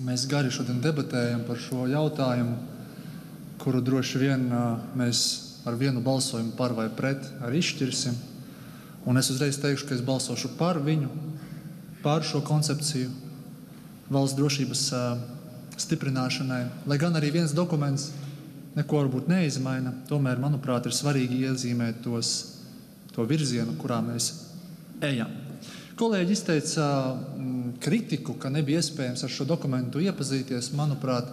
Mēs gari šodien debatējam par šo jautājumu, kuru droši vien mēs ar vienu balsojumu par vai pret arī izšķirsim. Un es uzreiz teikšu, ka es balsošu par viņu, par šo koncepciju valsts drošības stiprināšanai. Lai gan arī viens dokuments neko varbūt neizmaina, tomēr, manuprāt, ir svarīgi iezīmēt to virzienu, kurā mēs ejam. Kolēģi izteica kritiku, ka nebija iespējams ar šo dokumentu iepazīties. Manuprāt,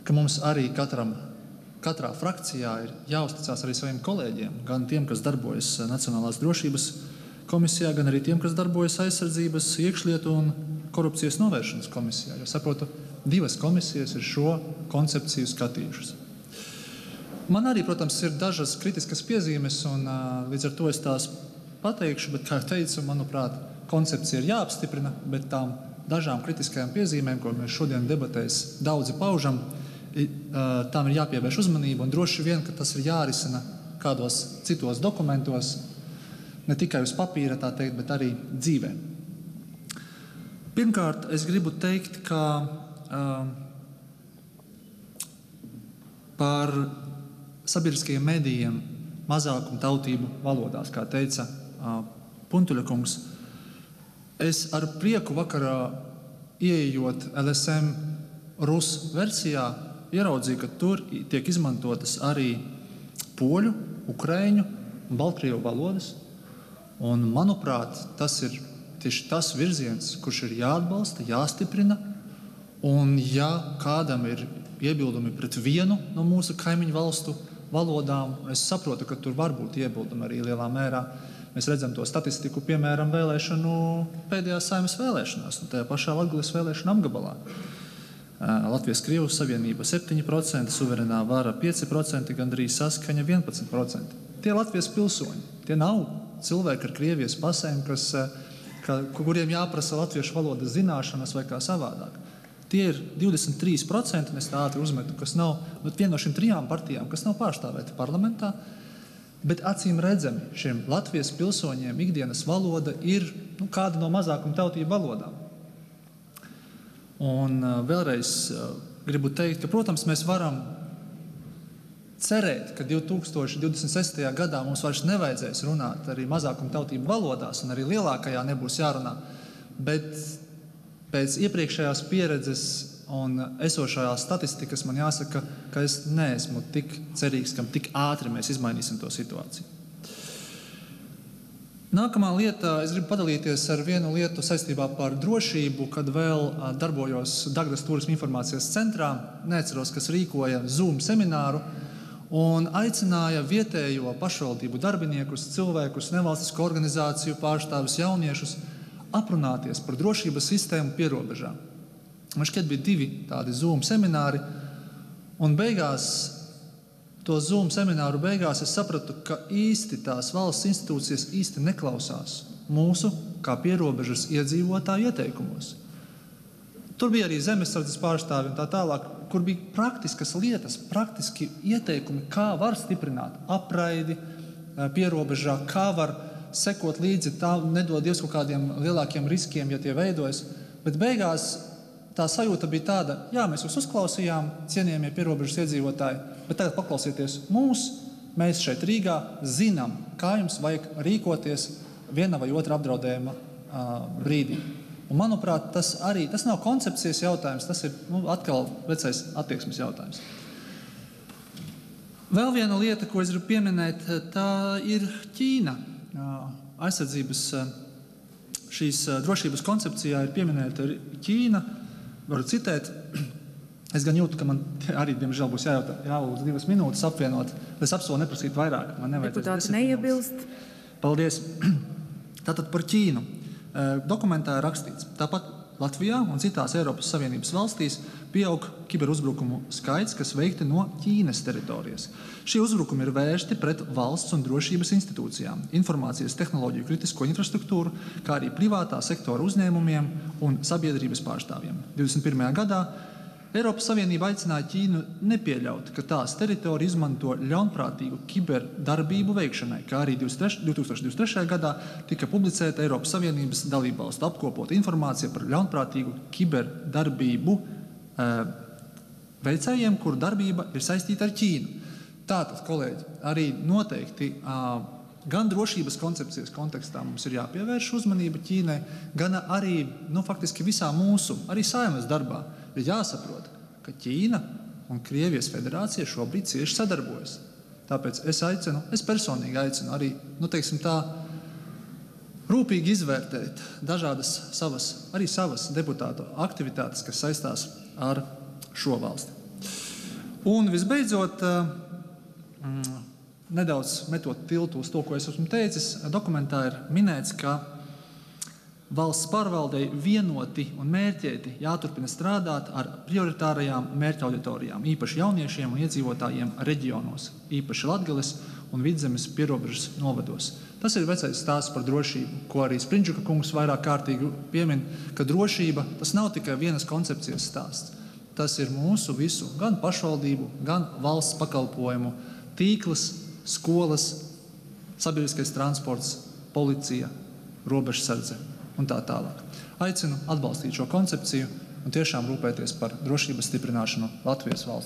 ka mums arī katrā frakcijā ir jāuzticās arī saviem kolēģiem, gan tiem, kas darbojas Nacionālās drošības komisijā, gan arī tiem, kas darbojas aizsardzības, iekšlietu un korupcijas novēršanas komisijā. Jo saprotu, divas komisijas ir šo koncepciju skatījušas. Man arī, protams, ir dažas kritiskas piezīmes, un līdz ar to es tās pateikšu, bet, kā teicu, manuprāt, koncepcija ir jāapstiprina, bet tām dažām kritiskajām piezīmēm, ko mēs šodien debatēs daudzi paužam, tām ir jāpievērš uzmanība, un droši vien, ka tas ir jārisina kādos citos dokumentos, ne tikai uz papīra, tā teikt, bet arī dzīvē. Pirmkārt, es gribu teikt, ka par sabiedriskajiem medijiem mazākumu tautību valodās, kā teica Puntuļa kungs. Es ar prieku vakarā ieejot LSM Rus versijā, ieraudzīju, ka tur tiek izmantotas arī poļu, ukraiņu un baltkrievu valodas. Un, manuprāt, tas ir tieši tas virziens, kurš ir jāatbalsta, jāstiprina. Un, ja kādam ir iebildumi pret vienu no mūsu kaimiņu valstu valodām, es saprotu, ka tur var būt iebildumi arī lielā mērā. Mēs redzam to statistiku, piemēram, pēdējās Saeimas vēlēšanās, un tajā pašā Latgales vēlēšana apgabalā. Latvijas-Krievu savienība 7%, suverenā vara 5%, gandrīz Saskaņa 11%. Tie Latvijas pilsoņi, tie nav cilvēki ar Krievijas pasēm, kuriem jāprasa latviešu valodas zināšanas vai kā savādāk. Tie ir 23%, es tā ātri uzmetu, kas nav viena no šīm trijām partijām, kas nav pārstāvēta parlamentā, bet acīm redzami šiem Latvijas pilsoņiem ikdienas valoda ir kāda no mazākuma tautību valodām. Un vēlreiz gribu teikt, ka, protams, mēs varam cerēt, ka 2026. gadā mums vairs nevajadzēs runāt arī mazākuma tautību valodās, un arī lielākajā nebūs jārunā, bet pēc iepriekšējās pieredzes un esošajās statistikas man jāsaka, ka es neesmu tik cerīgs, ka tik ātri mēs izmainīsim to situāciju. Nākamā lieta, es gribu padalīties ar vienu lietu saistībā par drošību, kad vēl darbojos Dagdas turisma informācijas centrā, neatceros, kas rīkoja Zoom semināru un aicināja vietējo pašvaldību darbiniekus, cilvēkus, nevalstisko organizāciju pārstāvis, jauniešus aprunāties par drošības sistēmu pierobežā. Man šķiet bija 2 tādi Zoom semināri, un to Zoom semināru beigās es sapratu, ka īsti tās valsts institūcijas īsti neklausās mūsu, kā pierobežas iedzīvotāju ieteikumos. Tur bija arī zemesardzes pārstāvi un tā tālāk, kur bija praktiskas lietas, praktiski ieteikumi, kā var stiprināt apraidi pierobežā, kā var sekot līdzi, tā nedod Dievs kaut kādiem lielākiem riskiem, ja tie veidojas. Bet beigās tā sajūta bija tāda, jā, mēs jūs uzklausījām, cienījamie pierobežas iedzīvotāji, bet tagad paklausieties mūs, mēs šeit Rīgā zinām, kā jums vajag rīkoties viena vai otra apdraudējuma brīdī. Un, manuprāt, tas nav koncepcijas jautājums, tas ir atkal vecais attieksmes jautājums. Vēl viena lieta, ko es gribu pieminēt, tā ir Ķīna. Aizsardzības šīs drošības koncepcijā ir pieminēta Ķīna. Varu citēt. Es gan jūtu, ka man arī, diemžēl, būs jālūdz 2 minūtes apvienot. Es apsolu neprasīt vairāk. Deputāti neiebilst. Paldies. Tātad par Ķīnu. Dokumentā ir rakstīts, tāpat Latvijā un citās Eiropas Savienības valstīs pieaug kiberuzbrukumu skaits, kas veikti no Ķīnas teritorijas. Šie uzbrukumi ir vērsti pret valsts un drošības institūcijām, informācijas tehnoloģiju kritisko infrastruktūru, kā arī privātā sektora uzņēmumiem un sabiedrības pārstāvjiem. 21. gadā Eiropas Savienība aicināja Ķīnu nepieļaut, ka tās teritorija izmanto ļaunprātīgu kiberdarbību veikšanai, kā arī 2023. gadā tika publicēta Eiropas Savienības dalībvalstu apkopota informācija par ļaunprātīgu kiberdarbību veicējiem, kuru darbība ir saistīta ar Ķīnu. Tātad, kolēģi, arī noteikti gan drošības koncepcijas kontekstā mums ir jāpievērš uzmanība Ķīnai, gan arī faktiski visā mūsu, arī Saeimas darbā ir jāsaprot, ka Ķīna un Krievijas federācija šobrīd cieši sadarbojas. Tāpēc es personīgi aicinu arī, rūpīgi izvērtēt dažādas savas deputātu aktivitātes, kas saistās ar šo valsti. Un visbeidzot, nedaudz metot tiltu uz to, ko es esmu teicis, dokumentā ir minēts, ka valsts pārvaldei vienoti un mērķēti jāturpina strādāt ar prioritārajām mērķauditorijām, īpaši jauniešiem un iedzīvotājiem reģionos, īpaši Latgales un Vidzemes pierobežas novados. Tas ir vecais stāsts par drošību, ko arī Sprindžuka kungs vairāk kārtīgi piemin, ka drošība tas nav tikai vienas koncepcijas stāsts. Tas ir mūsu visu, gan pašvaldību, gan valsts pakalpojumu tīkls, skolas, sabiedriskais transports, policija, robežsardze un tā tālāk. Aicinu atbalstīt šo koncepciju un tiešām rūpēties par drošības stiprināšanu Latvijas valstī.